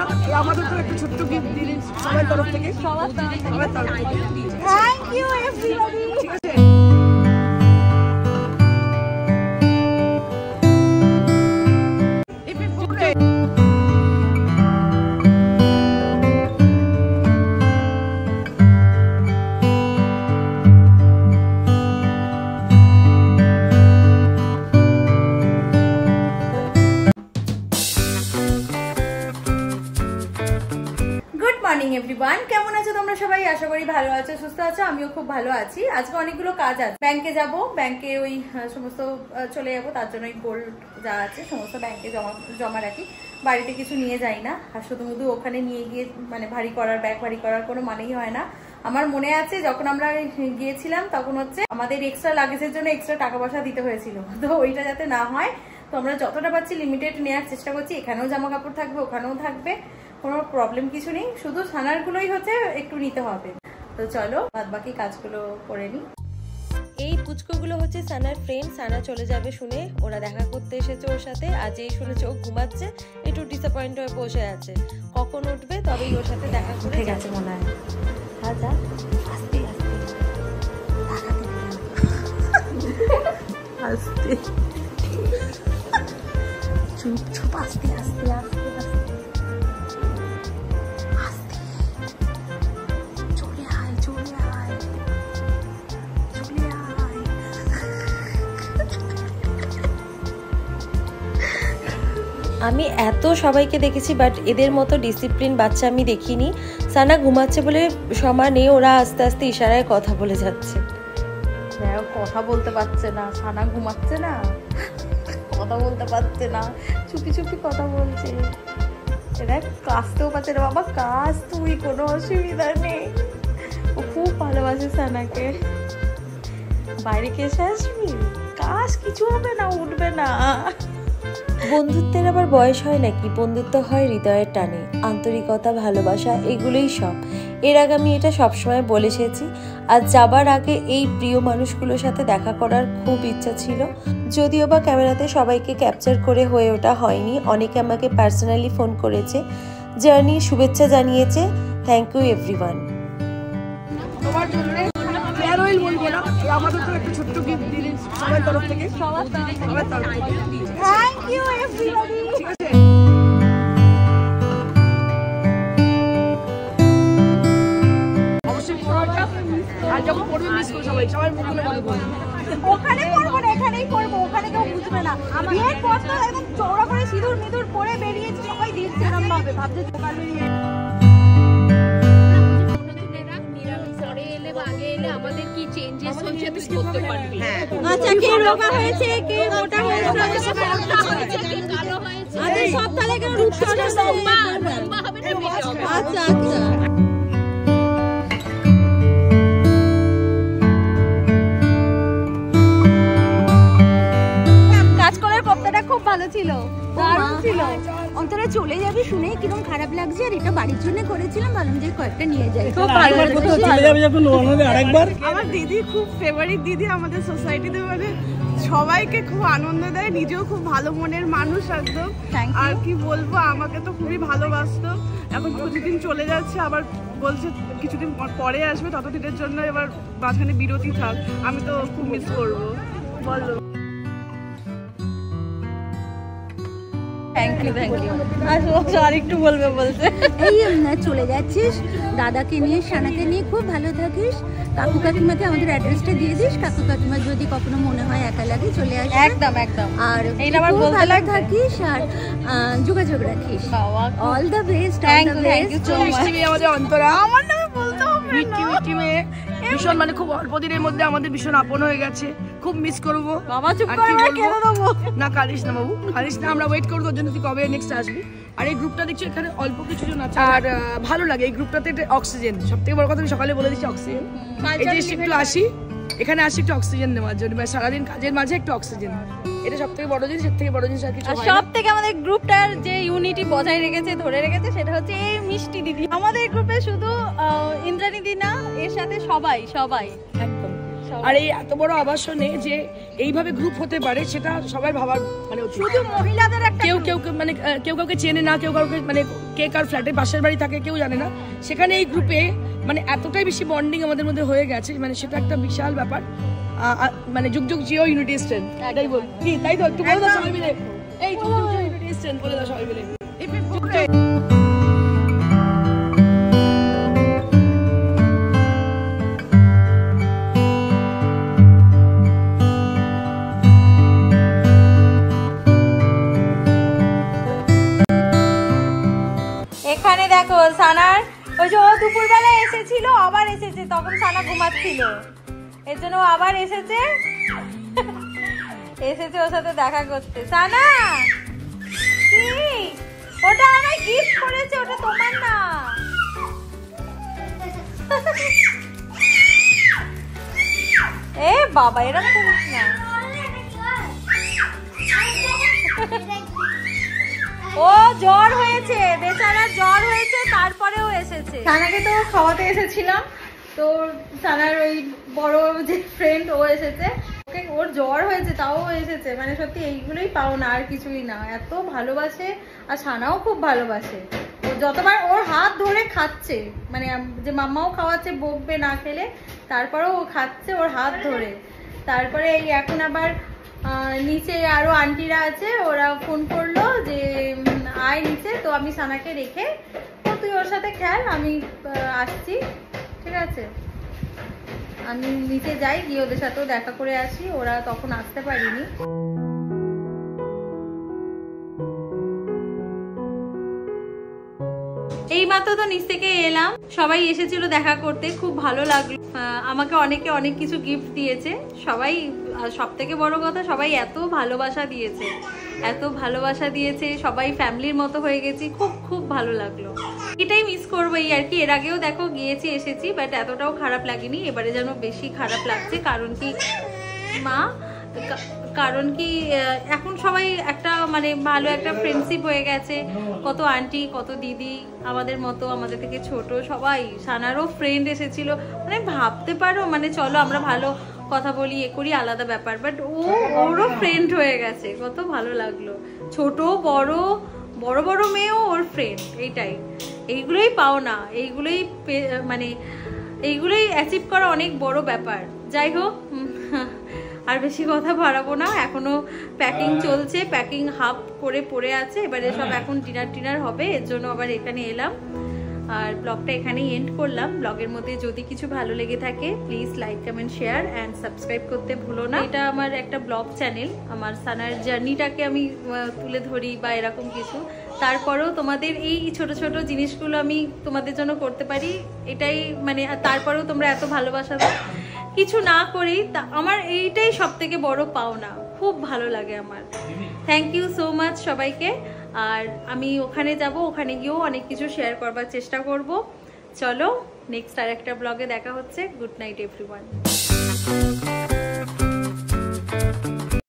না, আমাদের তো একটা ছোট্ট গিফট দিলেন সবার তরফ থেকে। সবার তরফ থেকে থ্যাংক ইউ এভরিবডি। ঠিক আছে, এভরিওয়ান, কেমন আছো তোমরা সবাই? আশা করি ভালো আছো, সুস্থ আছো। আমিও খুব ভালো আছি। আজকে অনেকগুলো কাজ আছে, ব্যাংকে যাব, ব্যাংকে ওই সমস্ত চলে যাবো, তার জন্য গোল্ড যা আছে সমস্ত ব্যাংকে জমা রাখি, বাড়িতে কিছু নিয়ে যাই না। আর শুধু ওখানে নিয়ে গিয়ে মানে ভারী করার, ব্যাগ ভারী করার কোনো মানেই হয় না। আমার মনে আছে যখন আমরা গিয়েছিলাম তখন হচ্ছে আমাদের এক্সট্রা লাগেজের জন্য এক্সট্রা টাকা পয়সা দিতে হয়েছিল, তো ওইটা যাতে না হয় তো আমরা যতটা পারছি লিমিটেড নেওয়ার চেষ্টা করছি। এখানেও জামা কাপড় থাকবে, ওখানেও থাকবে, কোনো প্রবলেম কিছু নেই, শুধু সানারগুলোই হচ্ছে একটু নিতে হবে। তো চলো বাদ বাকি কাজগুলো করে নিই। এই পুচকোগুলো হচ্ছে সানার ফ্রেন্ড। সানা চলে যাবে শুনে ওরা দেখা করতে এসেছে ওর সাথে। আজ এই শুনে চোখ ঘুমাচ্ছে, একটু ডিসঅ্যাপয়েন্ট হয়ে বসে আছে, কখন উঠবে তবেই ওর সাথে দেখা করে গেছে মনে হয়। আচ্ছা আস্তে আস্তে আস্তে চুপ চুপ আস্তে আস্তে আস্তে আস্তে আমি এত সবাইকে দেখেছি বাট এদের মতো ডিসিপ্লিন বাচ্চা আমি দেখিনি। সানা ঘুমাচ্ছে বলে সমানে ওরা আস্তে আস্তে ইশারায় কথা বলে যাচ্ছে। কথা বলতে পারছে না, সানা ঘুমাচ্ছে না, কথা বলতে পারছে না, চুপি চুপি কথা বলছে। এরা কাজতেও পারছে না। বাবা কাজ তুই, কোনো অসুবিধা নেই। ও খুব ভালোবাসে সানাকে। বাইরে কে এসে আসবি, কাজ কিছু হবে না, উঠবে না। বন্ধুত্বের আবার বয়স হয় নাকি? বন্ধুত্ব হয় হৃদয়ের টানে, আন্তরিকতা, ভালোবাসা, এগুলোই সব। এর আগে আমি এটা সবসময় বলে এসেছি। আর যাবার আগে এই প্রিয় মানুষগুলোর সাথে দেখা করার খুব ইচ্ছা ছিল, যদিও বা ক্যামেরাতে সবাইকে ক্যাপচার করে হয়ে ওটা হয়নি। অনেকে আমাকে পার্সোনালি ফোন করেছে, জার্নির শুভেচ্ছা জানিয়েছে। Thank you everyone. তোমার জন্য হেয়ার অয়েল বলবো না, আমাদের তো একটা ছোট্ট গিফট দিলেন সবার তরফ থেকে। সবার তরফ থেকে থ্যাংক ইউ এভরিবডি। ঠিক আছে, অবশ্যই পড়াটা আর যখন পড়বে মিস করো সবাই, সবাই মুখগুলো মনে করবে। ওখানে করবো না, এখানেই করবো, ওখানে কেউ বুঝবে না। বিয়ের পর তো একদম চওড়া করে সিঁদুর মিদুর পরে বেরিয়েছি, সবাই দিচ্ছে এরকম ভাবে, ভাবছে দোকান বেরিয়ে। আমাদের কি চেঞ্জেস হচ্ছে তুই করতে পারবি। আচ্ছা, কে রোগা হয়েছে, কে মোটা হয়েছে, কে কালো হয়েছে, আরে সব তালে কেন রূপসজ্জা লম্বা হবে না বেশি হবে। আচ্ছা আচ্ছা। কাঁচকলার কোপ্তাটা খুব ভালো ছিল, দারুণ ছিল। অন্তরা চলে যাবে শুনে কিরকম খারাপ লাগছে, আর এটা বাড়ির জন্য করেছিলাম, ভাবলাম যে কয়েকটা নিয়ে যাই। খুব ভালো চলে যাবে যখন আরেকবার। আমার দিদি খুব ফেভারিট দিদি আমাদের সোসাইটিতে, মানে সবাইকে খুব আনন্দ দেয়, নিজেও খুব ভালো মনের মানুষ একদম। আর কি বলবো, আমাকে তো খুবই ভালোবাসতো। এখন কিছুদিন চলে যাচ্ছে, আবার বলছে কিছুদিন পরে আসবে, ততদিনের জন্য এবার মাঝখানে বিরতি থাক। আমি তো খুব মিস করবো। বলো। Thank you thank you. আর একটু বলবে বলছে। এই চলে যাচ্ছিস, দাদাকে নিয়ে সানাকে নিয়ে খুব ভালো থাকিস। কাকু কাকিমাকে আমাদের অ্যাড্রেসটা দিয়ে দিস, কাকু কাকিমার যদি কখনো মনে হয় একা লাগে চলে আসিস। একদম একদম। আর খুব ভালো থাকিস আর যোগাযোগ রাখিস। All the best. Thank you so much. আমাদের অন্তরা আমার নামে বলতে হবে না, ভীষণ মানে খুব অল্প দিনের মধ্যে আমাদের ভীষণ আপন হয়ে গেছে, খুব মিস করবো। বাবা চুপ করে না, কেন দেবো না, কাঁদিস না বাবু, কাঁদিস না, আমরা ওয়েট করবো তোর জন্য, তুই কবে নেক্সট আসবি। আর এই গ্রুপটা দেখছো, এখানে অল্প কিছু জন আছে আর ভালো লাগে এই গ্রুপটাতে। অক্সিজেন সব থেকে বড় কথা, আমি সকালে বলে দিচ্ছি অক্সিজেন। এই যে একটু আসি, এখানে আসি একটু অক্সিজেন নেওয়ার জন্য, সারাদিন কাজের মাঝে একটু অক্সিজেন, এটা সব থেকে বড় জিনিস। এর থেকে বড় জিনিস আর কিছু হয় না। সব থেকে আমাদের গ্রুপটার যে ইউনিটি বজায় রেখেছে, ধরে রেখেছে, সেটা হচ্ছে এই মিষ্টি দিদি। আমাদের গ্রুপে শুধু ইন্দ্রাণী দি না, এর সাথে সবাই সবাই একদম আর এই এত বড় আবাসনে যে এইভাবে গ্রুপ হতে পারে সেটা সবাই ভাবার মানে শুধু মহিলাদের একটা কেউ মানে কেউ কাউকে চেনে না, কেউ কাউকে মানে কে কার ফ্ল্যাটে পাশের বাড়ি থাকে কেউ জানে না, সেখানে এই গ্রুপে মানে এতটাই বেশি বন্ডিং আমাদের মধ্যে হয়ে গেছে, মানে সেটা একটা বিশাল ব্যাপার। মানে যুগ যুগ জিও ইউনিটি স্ট্রেন্থ, এটাই বল কি তাই তো? একটু বলে দাও সবাই মিলে, এই যুগ যুগ জিও ইউনিটি স্ট্রেন্থ বলে দাও সবাই মিলে। এখানে দেখো সানার ওই যে ও দুপুরবেলা এসেছিল, আবার এসেছে, তখন সানা ঘুমাচ্ছিল, এর জন্য ও আবার এসেছে ওর সাথে দেখা করতে। সানা কি ওটা আমায় গিফট করেছে, ওটা তোমার না। এ বাবা এরকম করিস না, ও জ্বর হয়েছে, বেচারা জ্বর হয়েছে, তারপরেও এসেছে। সানাকে তো খাওয়াতে এসেছিলাম, তো সানার ওই বড় যে ফ্রেন্ড ও এসেছে, ওর জ্বর হয়েছে তাও এসেছে। মানে সত্যি এইগুলোই পাও না, আর কিছুই না। এত ভালোবাসে, আর সানাও খুব ভালোবাসে। যতবার ওর হাত ধরে খাচ্ছে, মানে যে মাম্মাও খাওয়াচ্ছে, বকবে না খেলে, তারপরেও ও খাচ্ছে ওর হাত ধরে। তারপরে এই এখন আবার নিচে আরো আন্টিরা আছে, ওরা ফোন করলো যে আয় নিচে, তো আমি সানাকে রেখে তুই ওর সাথে খেল, আমি আসছি, ঠিক আছে? আমি নিচে যাই, গিয়ে ওদের সাথেও দেখা করে আসি, ওরা তখন আসতে পারিনি। এই মাত্র তো নিচ থেকে এলাম, সবাই এসেছিল দেখা করতে, খুব ভালো লাগলো। আমাকে অনেকে অনেক কিছু গিফট দিয়েছে সবাই, সব থেকে বড় কথা সবাই এত ভালোবাসা দিয়েছে, সবাই ফ্যামিলির মতো হয়ে গেছি, খুব খুব ভালো লাগলো। এটাই মিস করবো এই আর কি। এর আগেও দেখো গিয়েছি এসেছি, বাট এতটাও খারাপ লাগেনি, এবারে যেন বেশি খারাপ লাগছে। কারণ কি এখন সবাই একটা মানে ভালো একটা ফ্রেন্ডশিপ হয়ে গেছে। কত আন্টি, কত দিদি, আমাদের মতো, আমাদের থেকে ছোট সবাই, সানারও ফ্রেন্ড এসেছিল। মানে ভাবতে পারো, মানে চলো আমরা ভালো কথা বলি, এ করি, আলাদা ব্যাপার, বাট ওরও ফ্রেন্ড হয়ে গেছে, কত ভালো লাগলো। ছোট বড় বড় বড় মেয়েও ওর ফ্রেন্ড, এইগুলোই পাও না, এইগুলোই অ্যাচিভ করা অনেক বড় ব্যাপার। যাই হোক, আর বেশি কথা বাড়াবো না, এখনো প্যাকিং চলছে, প্যাকিং হাফ করে পড়ে আছে, এবারে সব এখন ডিনার হবে, এর জন্য আবার এখানে এলাম। আর ব্লগটা এখানেই এন্ড করলাম। ব্লগের মধ্যে যদি কিছু ভালো লেগে থাকে please like, comment, share and subscribe করতে ভুলো না। এটা আমার একটা ব্লগ চ্যানেল, আমার সানার জার্নিটাকে আমি তুলে ধরি বা এরকম কিছু। তারপরেও তোমাদের এই ছোট ছোট জিনিসগুলো আমি তোমাদের জন্য করতে পারি, এটাই মানে, তারপরেও তোমরা এত ভালোবাসা দাও। কিছু না করেই আমার এইটাই সব থেকে বড় পাওনা, খুব ভালো লাগে আমার। থ্যাংক ইউ সো মাচ সবাইকে। আর আমি ওখানে যাব, ওখানে গিয়েও অনেক কিছু শেয়ার করবার চেষ্টা করব। চলো নেক্সট আর একটা ব্লগে দেখা হচ্ছে। Good night everyone.